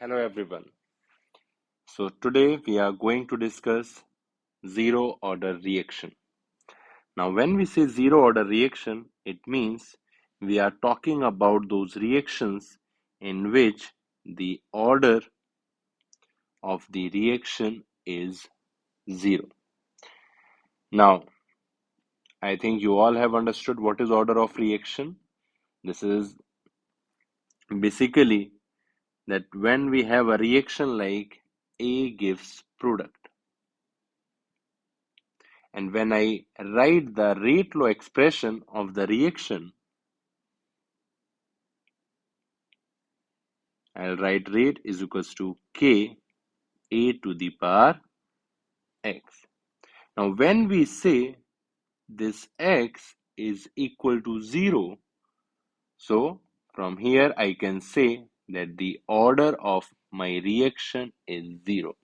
Hello everyone. So today we are going to discuss zero order reaction. Now when we say zero order reaction, it means we are talking about those reactions in which the order of the reaction is zero. Now I think you all have understood what is order of reaction. This is basically that when we have a reaction like A gives product, and when I write the rate law expression of the reaction, I'll write rate is equals to K A to the power X. Now when we say this X is equal to 0, so from here I can say that the order of my reaction is 0.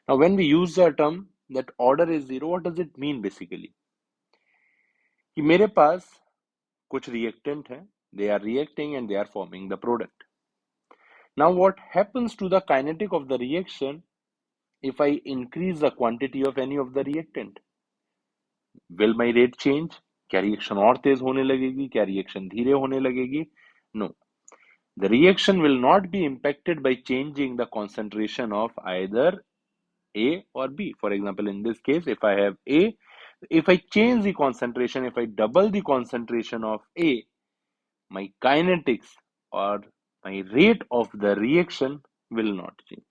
Now when we use the term that order is 0, what does it mean basically? कि मेरे पास कुछ reactant है, they are reacting and they are forming the product. Now what happens to the kinetic of the reaction if I increase the quantity of any of the reactant? Will my rate change? क्या reaction और तेज होने लगेगी? क्या reaction धीरे होने लगेगी? No. The reaction will not be impacted by changing the concentration of either A or B. For example, in this case, if I have A, if I change the concentration, if I double the concentration of A, my kinetics or my rate of the reaction will not change.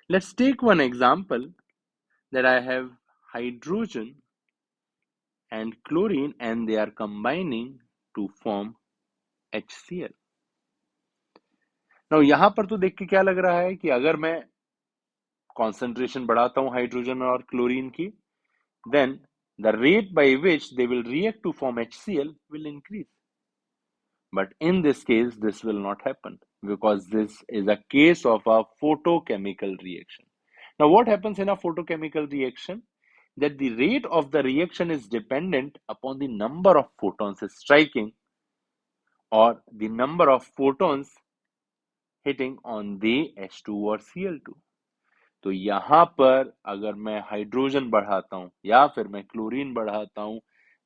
Let's take one example that I have hydrogen and chlorine and they are combining to form HCl. Now यहाँ पर तो देख के क्या लग रहा है कि अगर मैं concentration बढ़ाता हूँ हाइड्रोजन और क्लोरीन की, then the rate by which they will react to form HCl will increase. But in this case, this will not happen because this is a case of a photochemical reaction. Now, what happens in a photochemical reaction? That the rate of the reaction is dependent upon the number of photons striking or the number of photons hitting on the H2 or Cl2. तो यहां पर अगर मैं hydrogen बढ़ाता हूं या फिर मैं क्लोरीन बढ़ाता हूं,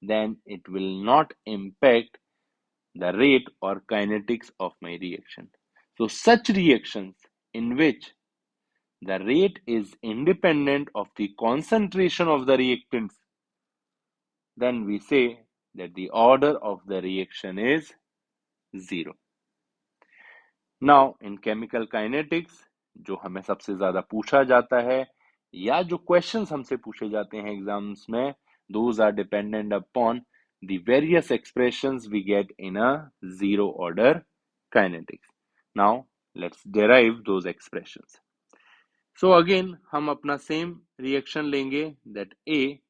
then it will not impact the rate or kinetics of my reaction. So such reactions in which the rate is independent of the concentration of the reactants, then we say that the order of the reaction is 0. Now in chemical kinetics, जो हमें सबसे ज्यादा पूछा जाता है या जो questions हमसे पूछे जाते हैं एग्जाम्स में, those are dependent upon the various expressions we get in a zero order kinetics. Now let's derive those expressions. So again हम अपना same reaction लेंगे that A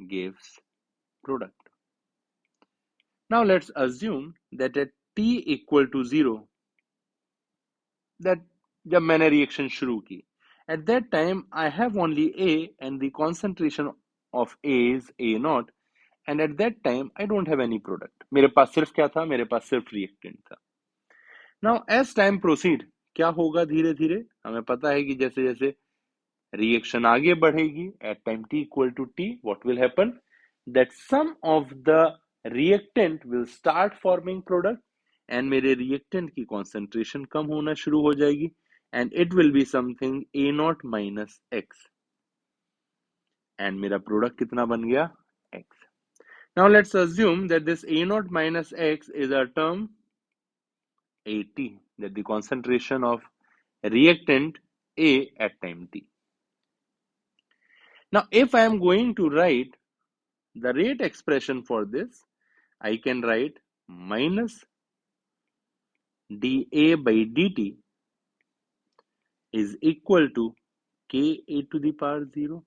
gives product. Now let's assume that at T equal to 0, that जब मैंने reaction शुरू की, at that time I have only A and the concentration of A is A naught, and at that time I don't have any product. मेरे पास सिर्फ क्या था? मेरे पास सिर्फ reactant था. Now as time proceed, क्या होगा धीरे धीरे? हमें पता है कि जैसे जैसे reaction आगे बढ़ेगी at time T equal to T, what will happen? That some of the reactant will start forming product and मेरे reactant की concentration कम होना शुरू हो जाएगी and it will be something A naught minus X and मेरा product कितना बन गया? X. Now let's assume that this A naught minus X is a term AT, that the concentration of reactant A at time T. Now if I am going to write the rate expression for this, I can write minus dA by dt is equal to Ka to the power 0.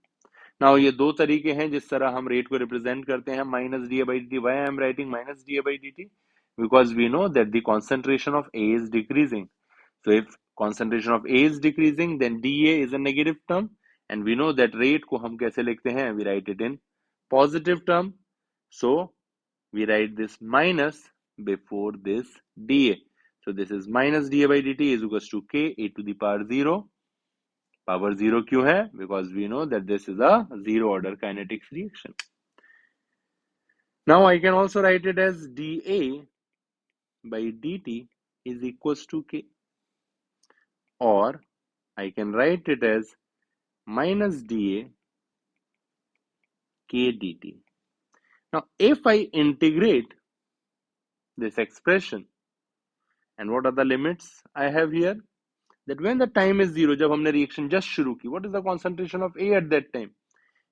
Now ये दो तरीके हैं जिस तरह हम rate को represent करते हैं. Minus dA by dt. Why I am writing minus dA by dt? Because we know that the concentration of A is decreasing. So if concentration of A is decreasing, then dA is a negative term, and we know that rate को हम कैसे लिखते हैं? We write it in positive term. So we write this minus before this dA. So this is minus dA by dt is equals to k a to the power 0. Power 0 क्यों है? Because we know that this is a zero order kinetics reaction. Now I can also write it as dA by dt is equals to k, or I can write it as minus dA k dt. Now if I integrate this expression, and what are the limits I have here? That when the time is 0, जब हमने reaction just शुरू की, what is the concentration of A at that time?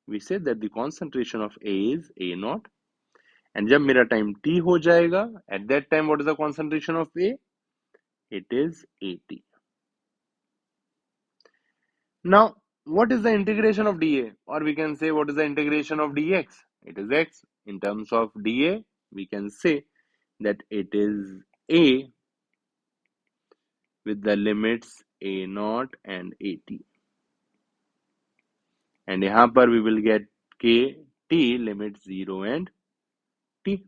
We say that the concentration of A is A naught, and जब मेरा time t हो जाएगा, at that time what is the concentration of A? It is AT. Now what is the integration of dA, or we can say what is the integration of dx? It is x. In terms of dA, we can say that it is A with the limits A naught and AT, and यहाँ पर we will get k t limits 0 and t.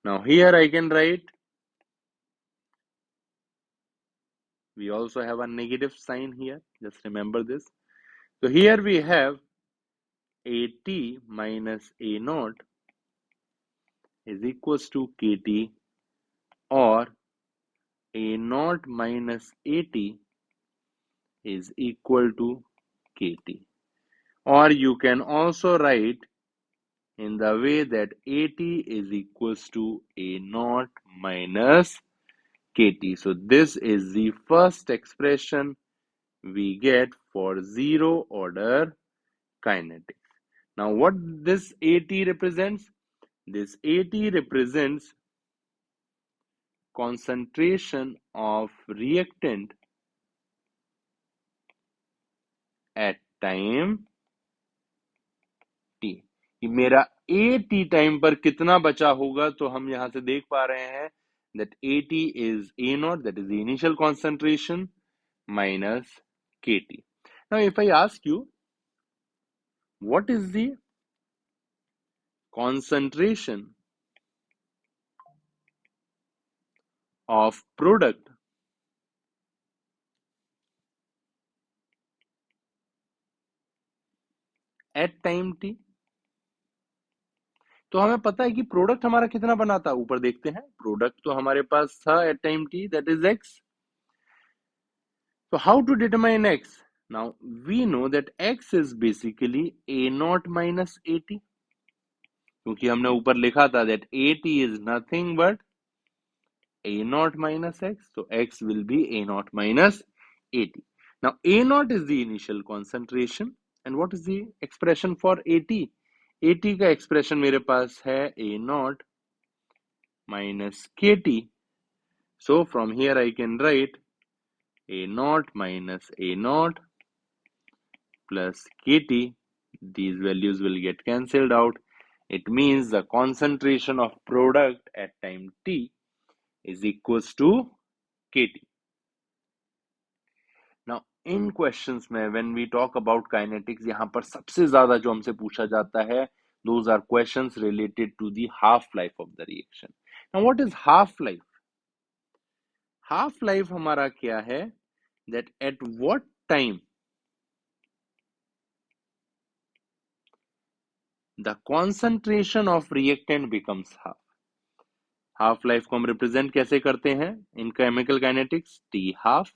Now here I can write, we also have a negative sign here, just remember this. So here we have AT minus A naught is equals to KT, or A naught minus AT is equal to KT. Or you can also write in the way that AT is equals to A naught minus KT. So this is the first expression we get for zero order kinetics. Now what this AT represents? This AT represents concentration of reactant at time t. कि मेरा AT time पर कितना बचा होगा, तो हम यहां से देख पा रहे हैं that AT is A naught, that is the initial concentration, minus KT. Now if I ask you what is the concentration of product at time t, तो हमें पता है कि प्रोडक्ट हमारा कितना बना था. ऊपर देखते हैं, प्रोडक्ट तो हमारे पास था at time t, that is x. So how to determine x? Now we know that x is basically a naught minus at, क्योंकि हमने ऊपर लिखा था that at is nothing but a naught minus x, so x will be a naught minus at. Now a naught is the initial concentration, and what is the expression for at? at का expression मेरे पास है a naught minus kt. So from here I can write a naught minus a naught plus kt. These values will get cancelled out. It means the concentration of product at time t is equals to kt. Now in questions में when we talk about kinetics, यहाँ पर सबसे ज्यादा जो हमसे पूछा जाता है, those are questions related to the half life of the reaction. Now what is half life? Half life हमारा क्या है? That at what time the concentration of reactant becomes half. Half life को हम रिप्रेजेंट कैसे करते हैं इन chemical kinetics? T half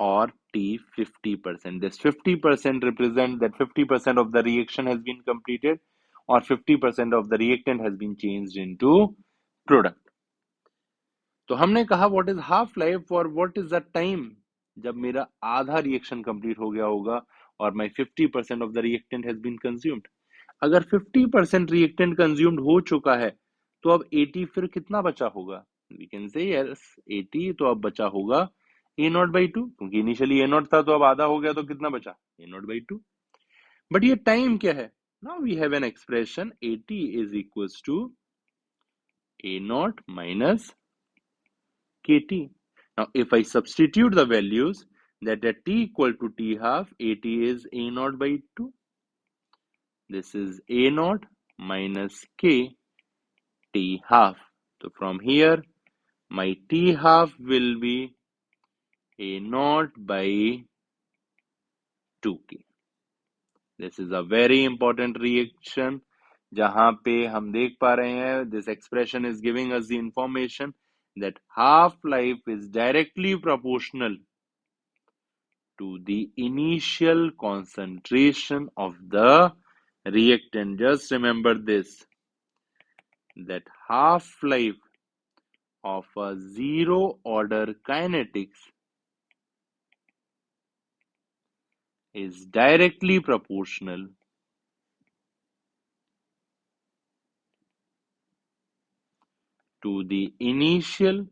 और T 50%. This 50% represent that 50% of the reaction has been completed, or 50% of the reactant has been changed into product. तो हमने कहा what is half life, और व्हाट इज द टाइम जब मेरा आधा reaction complete हो गया होगा और my 50% of the reactant has been consumed. अगर 50% रिएक्टेंट कंज्यूम्ड हो चुका है, तो अब 80 फिर कितना बचा होगा? वी कैन से यस 80, तो अब बचा होगा ए नॉट बाई टू, क्योंकि इनिशियली ए नॉट था, तो अब आधा हो गया, तो कितना बचा? A naught by two. But ये टाइम क्या है? Now we have an expression 80 is equals to A naught minus kt. Now if I substitute the values, that at t equal to t half, at is a naught by 2. This is a naught minus k t half. तो from here my t half will be a naught by 2k. This is a very important reaction जहां पे हम देख पा रहे हैं this expression is giving us the information that half life is directly proportional to the initial concentration of the reactant. Just remember this, that half life of a zero order kinetics is directly proportional to the initial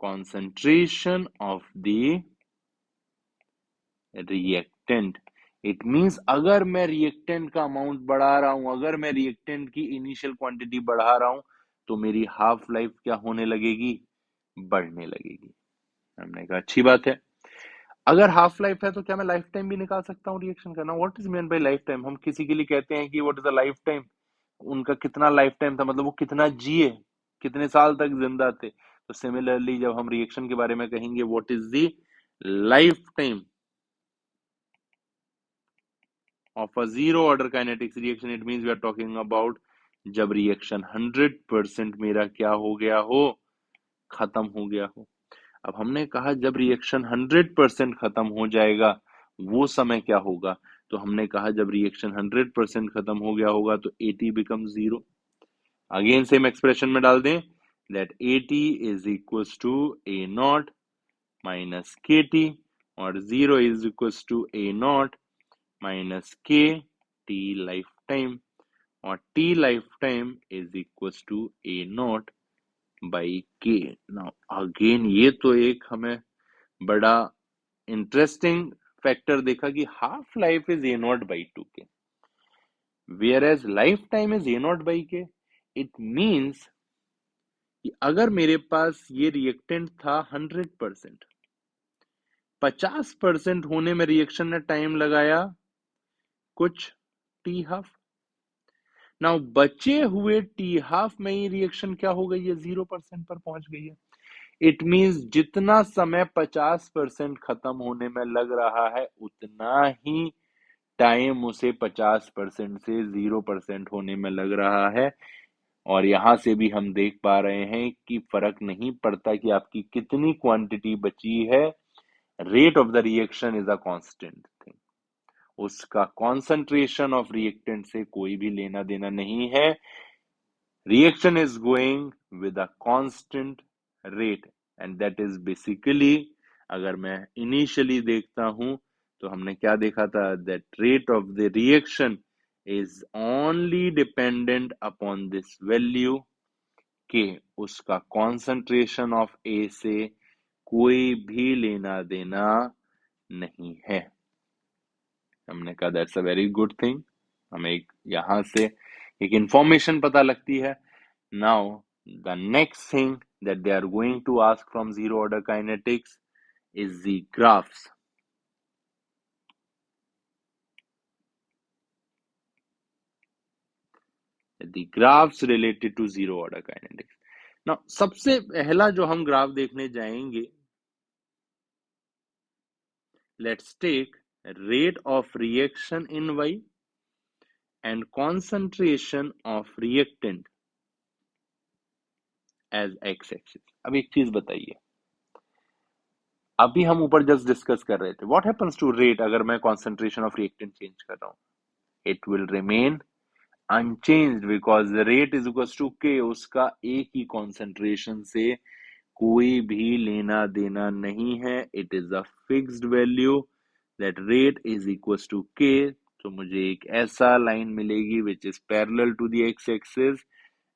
concentration of the reactant. It means अगर मैं reactant का amount बढ़ा रहा हूं, अगर मैं reactant की initial quantity बढ़ा रहा हूं, तो मेरी हाफ लाइफ क्या होने लगेगी? बढ़ने लगेगी। हमने कहा अच्छी बात है। अगर हाफ लाइफ है तो क्या मैं लाइफ टाइम भी निकाल सकता हूँ रिएक्शन का? ना, what is mean by life time? हम किसी के लिए कहते हैं कि what is the life time, उनका कितना लाइफ टाइम था, मतलब वो कितना जिए, कितने साल तक जिंदा थे। तो सिमिलरली जब हम रिएक्शन के बारे में कहेंगे what is the life time of a zero order kinetics reaction, it means we are talking about जब रिएक्शन 100% मेरा क्या हो गया हो? खत्म हो गया हो। अब हमने कहा जब रिएक्शन 100% खत्म हो जाएगा वो समय क्या होगा? तो हमने कहा जब रिएक्शन 100% खत्म हो गया होगा तो AT become 0। Again same expression में डाल दें that AT is equals to A naught minus KT, और 0 is equals to A naught minus K T lifetime, और T lifetime is equals to A naught by K. Now again ये तो एक हमें बड़ा इंटरेस्टिंग फैक्टर देखा कि half life is A naught by 2K, whereas life time is A naught by K. It means कि अगर मेरे पास ये रिएक्टेंट था 100%, 50% होने में रिएक्शन ने टाइम लगाया कुछ टी हाफ। नाउ बचे हुए टी हाफ में ही रिएक्शन क्या हो गई है? 0% पर पहुंच गई है। इट मीन्स जितना समय 50% खत्म होने में लग रहा है उतना ही टाइम उसे 50% से 0% होने में लग रहा है। और यहां से भी हम देख पा रहे हैं कि फर्क नहीं पड़ता कि आपकी कितनी क्वांटिटी बची है, rate of the reaction is a constant thing. उसका कॉन्सेंट्रेशन ऑफ रिएक्टेंट से कोई भी लेना देना नहीं है। Reaction is going with a constant rate, and that is basically, अगर मैं इनिशियली देखता हूं तो हमने क्या देखा था? That rate of the reaction is only dependent upon this value के उसका concentration of A से कोई भी लेना देना नहीं है। हमने कहा that's a very good thing, हमें एक यहां से एक इंफॉर्मेशन पता लगती है। Now the next thing that they are going to ask from zero order kinetics is the graphs. The graphs related to zero order kinetics. Now सबसे पहला जो हम ग्राफ देखने जाएंगे, let's take rate of reaction in Y and concentration of reactant as x axis. अब एक चीज बताइए, अभी हम ऊपर जस्ट डिस्कस कर रहे थे व्हाट हैपेंस टू रेट अगर मैं concentration of reactant चेंज कर रहा हूं? It will remain unchanged because the rate is equals to K, उसका एक ही concentration से कोई भी लेना देना नहीं है। It is a fixed value, that rate is equal to k. तो मुझे एक ऐसा लाइन मिलेगी which is parallel to the x axis,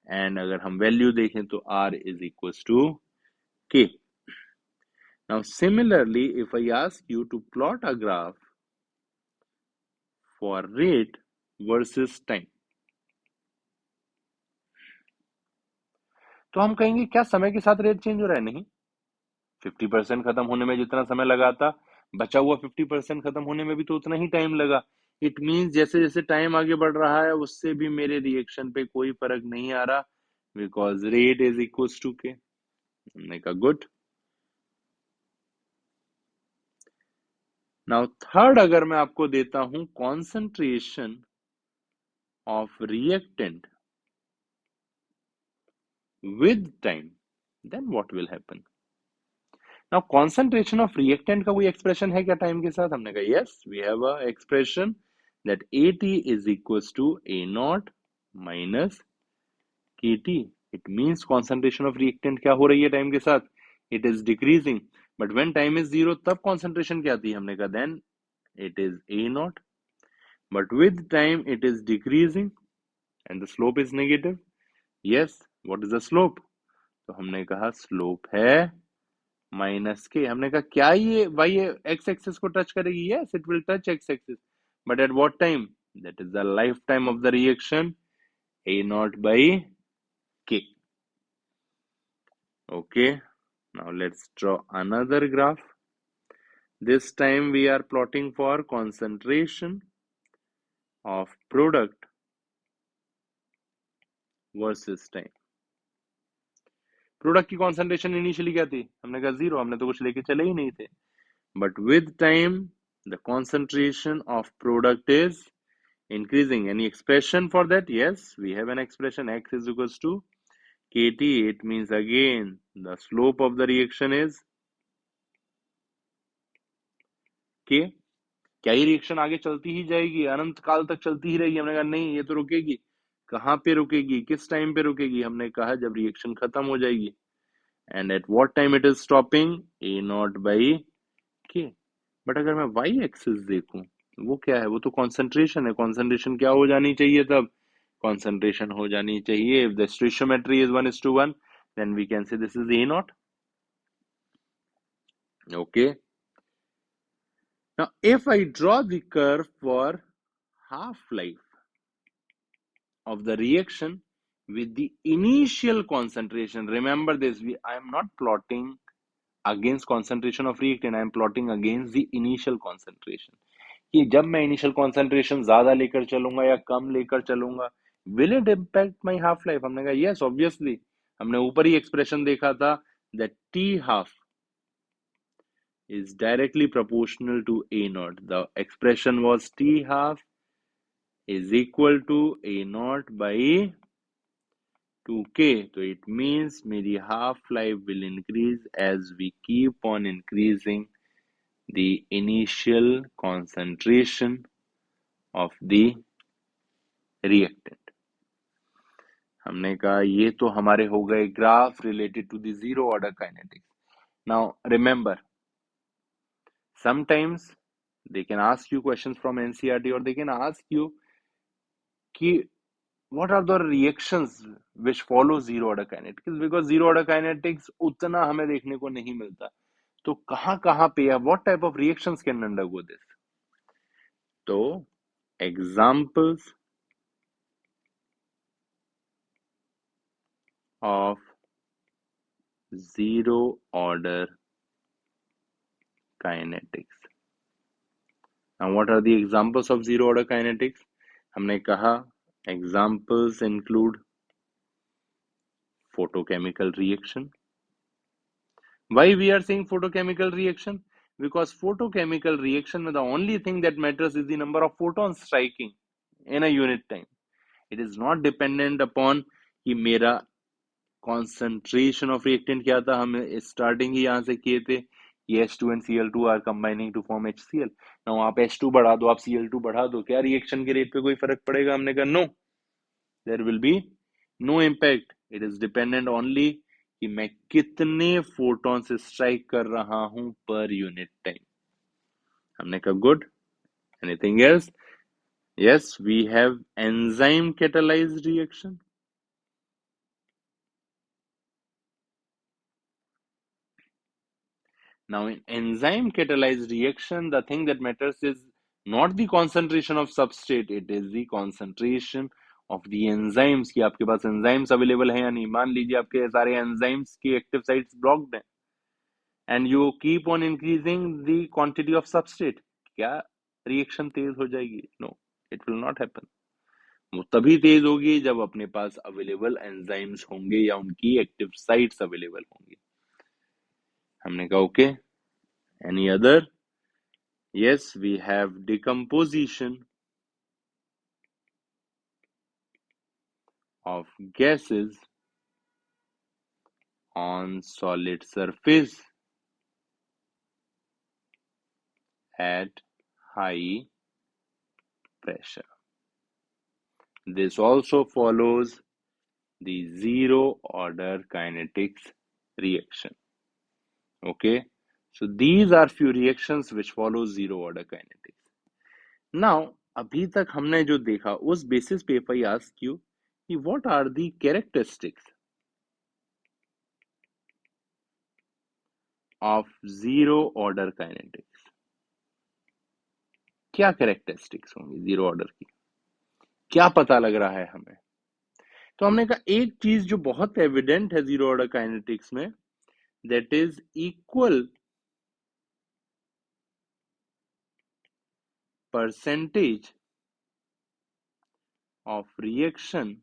and अगर हम वैल्यू देखें तो r is equal to k. Now similarly if I ask you to plot a graph for rate versus time, तो हम कहेंगे क्या समय के साथ रेट चेंज हो रहा है? नहीं, 50% खत्म होने में जितना समय लगा था, बचा हुआ 50% खत्म होने में भी तो उतना ही टाइम लगा। इट मीन्स जैसे जैसे टाइम आगे बढ़ रहा है उससे भी मेरे रिएक्शन पे कोई फर्क नहीं आ रहा, because rate is equal to k. हमने कहा गुड। नाउ थर्ड, अगर मैं आपको देता हूं concentration of reactant with time, then what will happen. Now concentration of reactant का कोई एक्सप्रेशन है क्या टाइम के साथ? हमने कहा yes, we have a expression that AT is equal to A naught minus KT। It means concentration of reactant क्या हो रही है टाइम के साथ? It is decreasing, but when time is zero तब कॉन्सेंट्रेशन क्या आती है? हमने कहा then it is A naught, but with time it is decreasing and the slope is negative. Yes, what is the slope? तो हमने कहा स्लोप है माइनस के। हमने कहा क्या ये वाई एक्स एक्सिस को टच करेगी? Yes, it will touch x axis, but at what time? That is the life time of the reaction, A naught by K. Okay, now let's draw another graph. This time we are plotting for concentration of product versus time. Product की concentration initially क्या थी? हमने कहा zero, हमने तो कुछ लेके चले ही नहीं थे, but with time the concentration of product is increasing. Any expression for that? Yes, we have an expression, x is equals to KT. It means again the slope of the reaction is K. क्या ये reaction आगे चलती ही जाएगी, अनंत काल तक चलती ही रहेगी? हमने कहा नहीं, ये तो रुकेगी। कहाँ पे रुकेगी, किस टाइम पे रुकेगी? हमने कहा जब रिएक्शन खत्म हो जाएगी। And at what time it is stopping? A not by K। But अगर मैं वाई एक्सिस देखूं, वो क्या है? वो तो कॉन्सेंट्रेशन है। कॉन्सेंट्रेशन क्या हो जानी चाहिए तब? कॉन्सेंट्रेशन हो जानी चाहिए, if the stoichiometry is 1:1, then we can say this is A naught. Okay, now if I draw the curve for half life of the reaction with the initial concentration, remember this, I am not plotting against concentration of reactant, I am plotting against the initial concentration, कि जब मैं initial concentration ज्यादा लेकर चलूंगा या कम लेकर चलूंगा, will it impact my half life? हमने कहा यस, ऑब्वियसली। हमने ऊपर ही एक्सप्रेशन देखा था that T half is directly proportional to A naught. The expression was T half is equal to A naught by 2K. तो it means मेरी half life will increase as we keep on increasing the initial concentration of the reactant. हमने कहा ये तो हमारे हो गए graph related to the zero order kinetics. Now remember, sometimes they can ask you questions from NCERT और they can ask you कि what are the reactions which follow zero order kinetics, because zero order kinetics उतना हमें देखने को नहीं मिलता। तो कहां कहां पे या what type of reactions can undergo this? तो examples of zero order kinetics. Now, what are the examples of zero order kinetics? हमने कहा examples include photochemical reaction. Why we are saying photochemical reaction? Because photochemical reaction में the only thing that matters is the number of photons striking in a unit time. It is not dependent upon कि मेरा concentration of reactant क्या था। हम starting ही यहाँ से किए थे, ये H2 and Cl2 are combining to form HCl. Now आप H2 बढ़ा दो, आप Cl2 बढ़ा दो, क्या रिएक्शन के रेट पे कोई फर्क पड़ेगा? हमने कहा no, there will be no impact. It is dependent only कि मैं कितने फोटोन से स्ट्राइक कर रहा हूं पर यूनिट टाइम। हमने कहा good. Anything else? Yes, we have enzyme catalysed reaction. Now, in enzyme catalyzed reaction, the thing that matters is not the concentration of substrate, it is the concentration of the enzymes, कि आपके पास enzymes available है या नहीं। मान लीजिए आपके सारे enzymes की active sites blocked हैं and you keep on increasing the quantity of substrate, क्या रिएक्शन तेज हो जाएगी? No, it will not happen. वो तभी तेज होगी जब अपने पास अवेलेबल एंजाइम्स होंगे या उनकी एक्टिव साइट्स अवेलेबल होंगी। हमने कहा okay, any other? Yes, we have decomposition of gases on solid surface at high pressure. This also follows the zero order kinetics reaction. Okay, so these are few reactions which follow zero order kinetics. Now, अभी तक हमने जो देखा उस basis पे if I ask you कि what are the characteristics of zero order kinetics? क्या characteristics होंगी जीरो ऑर्डर की? क्या पता लग रहा है हमें? तो हमने कहा एक चीज जो बहुत एविडेंट है जीरो ऑर्डर काइनेटिक्स में, that is equal percentage of reaction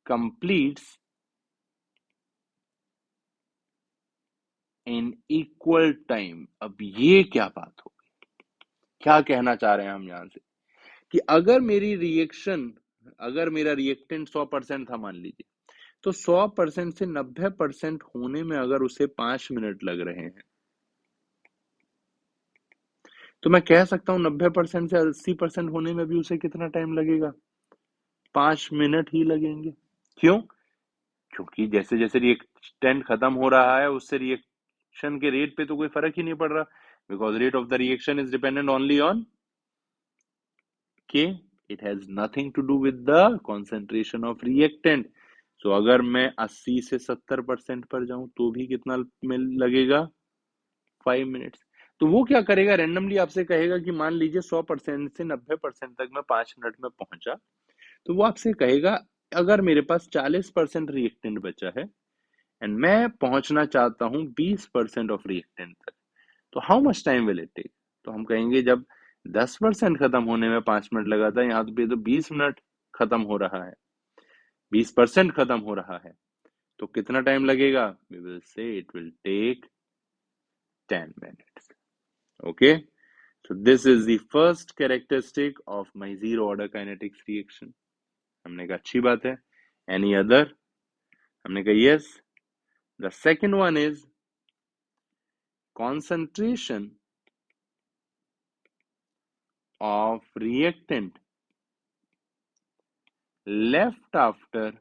completes in equal time. अब ये क्या बात हो गई? क्या कहना चाह रहे हैं हम यहां से कि अगर मेरी रिएक्शन, अगर मेरा रिएक्टेंट 100% था मान लीजिए, तो 100% से 90% होने में अगर उसे 5 मिनट लग रहे हैं, तो मैं कह सकता हूं 90% से 80% होने में भी उसे कितना टाइम लगेगा? 5 मिनट ही लगेंगे। क्यों? क्योंकि जैसे जैसे रिएक्टेंट खत्म हो रहा है उससे रिएक्शन के रेट पे तो कोई फर्क ही नहीं पड़ रहा, because rate of the reaction is dependent only on K, it has nothing to do with the concentration of reactant. So अगर मैं 80 से 70% पर जाऊं तो भी कितना में लगेगा? 5 मिनट्स। तो वो क्या करेगा, रैंडमली आपसे कहेगा कि मान लीजिए 100% से 90% तक मैं 5 मिनट में पहुंचा, तो वो आपसे कहेगा अगर मेरे पास 40% रिएक्टेंट बचा है एंड मैं पहुंचना चाहता हूं 20% ऑफ रिएक्टेंट तक, तो how much time will it take? तो हम कहेंगे जब 10% खत्म होने में 5 मिनट लगा था, यहाँ पे तो 20 मिनट खत्म हो रहा है, 20% खत्म हो रहा है, तो कितना टाइम लगेगा? We will say it will take 10 minutes. Okay, so this is the first characteristic of my zero order kinetics reaction. हमने कहा अच्छी बात है। Any other? हमने कहा yes. The second one is concentration of reactant left after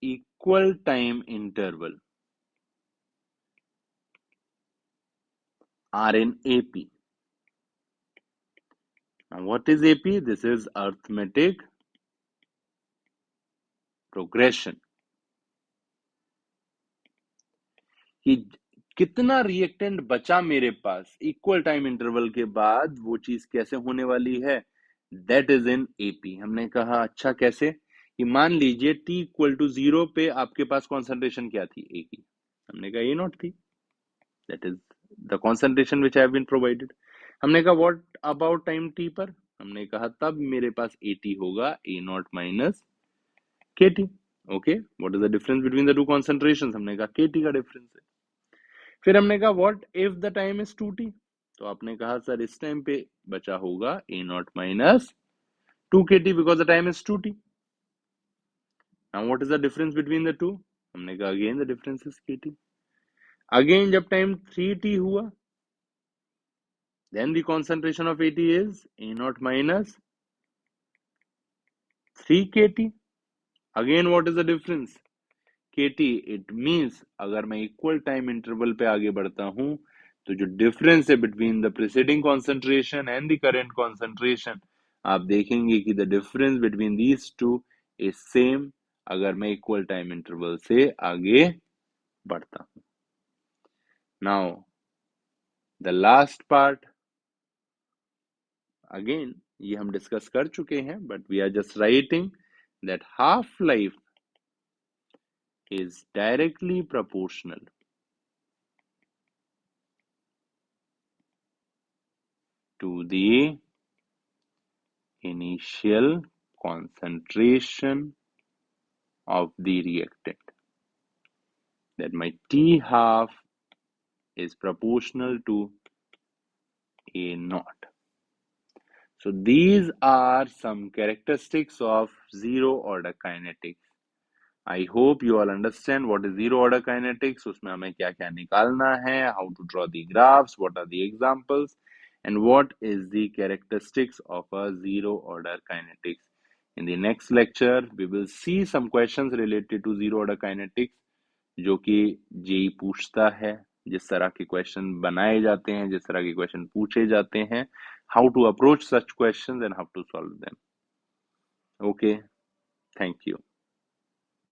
equal time interval are in AP. Now what is AP? This is arithmetic progression. कि कितना reactant बचा मेरे पास इक्वल टाइम इंटरवल के बाद, वो चीज कैसे होने वाली है, दैट इज इन एपी। हमने कहा अच्छा कैसे, कि मान लीजिए t इक्वल टू 0 पे आपके पास कॉन्सेंट्रेशन क्या थी? ए की। हमने कहा ए नॉट थी, that is the concentration which have been provided. हमने कहा व्हाट अबाउट टाइम t पर? हमने कहा तब मेरे पास ए टी होगा ए नॉट माइनस के T. Okay, what is the difference between the to concentration? हमने कहा के टी का डिफरेंस है। फिर हमने कहा what if the time is 2t? तो आपने कहा सर इस टाइम पे बचा होगा A naught minus 2kt because the time is 2t। Now what is the difference between the two? हमने कहा again the difference is kt। Again जब टाइम 3t हुआ, then the concentration of AT is A naught minus 3kt. Again what is the difference? kt. It means अगर मैं equal time interval पे आगे बढ़ता हूं, तो जो डिफरेंस है between the preceding concentration and the current concentration, आप देखेंगे कि the difference between these two is same अगर मैं इक्वल टाइम इंटरवल से आगे बढ़ता हूं। Now the last part, again ये हम डिस्कस कर चुके हैं, but we are just writing that half life is directly proportional to the initial concentration of the reactant, that my T half is proportional to A naught. So these are some characteristics of zero order kinetics. I hope you all understand what is zero order kinetics, उसमें हमें क्या क्या निकालना है, how to draw the graphs, what are the examples, and what is the characteristics of a zero order kinetics. In the next lecture, we will see some questions related to zero order kinetics, जो कि JEE पूछता है, जिस तरह के question बनाए जाते हैं, जिस तरह के क्वेश्चन पूछे जाते हैं, how to approach such questions and how to solve them. Okay, thank you.